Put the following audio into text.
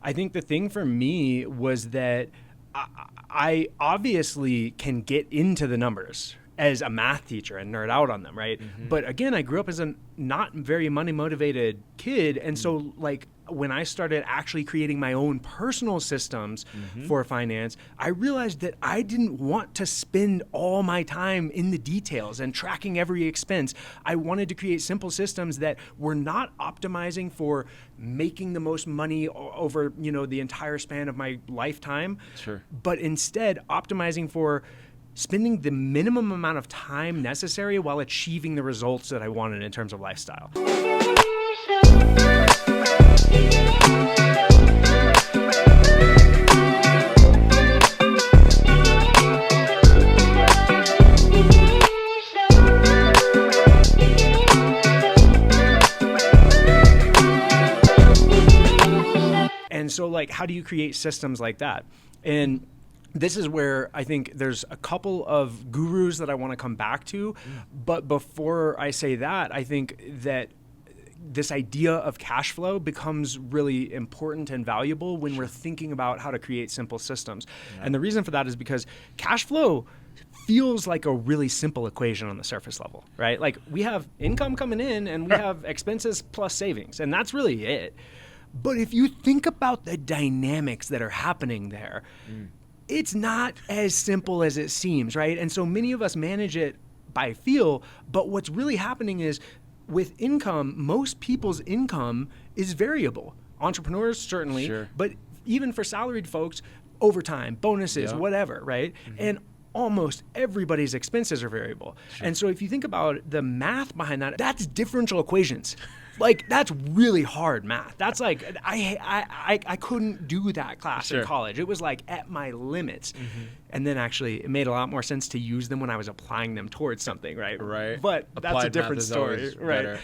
I think the thing for me was that I obviously can get into the numbers as a math teacher and nerd out on them, right? But again, I grew up as a not very money motivated kid. And so like when I started actually creating my own personal systems for finance, I realized that I didn't want to spend all my time in the details and tracking every expense. I wanted to create simple systems that were not optimizing for making the most money over, the entire span of my lifetime, but instead optimizing for spending the minimum amount of time necessary while achieving the results that I wanted in terms of lifestyle. And so like, how do you create systems like that? And this is where I think there's a couple of gurus that I want to come back to. But before I say that, I think that this idea of cash flow becomes really important and valuable when we're thinking about how to create simple systems. And the reason for that is because cash flow feels like a really simple equation on the surface level, right? Like we have income coming in and we have expenses plus savings, and that's really it. But if you think about the dynamics that are happening there, it's not as simple as it seems, right? And so many of us manage it by feel, but what's really happening is with income, most people's income is variable. Entrepreneurs, certainly, but even for salaried folks, overtime, bonuses, whatever, right? And almost everybody's expenses are variable. And so if you think about the math behind that, that's differential equations. Like that's really hard math. That's like I couldn't do that class in college. It was like at my limits. And then actually it made a lot more sense to use them when I was applying them towards something, right? Right. But that's a different story, right?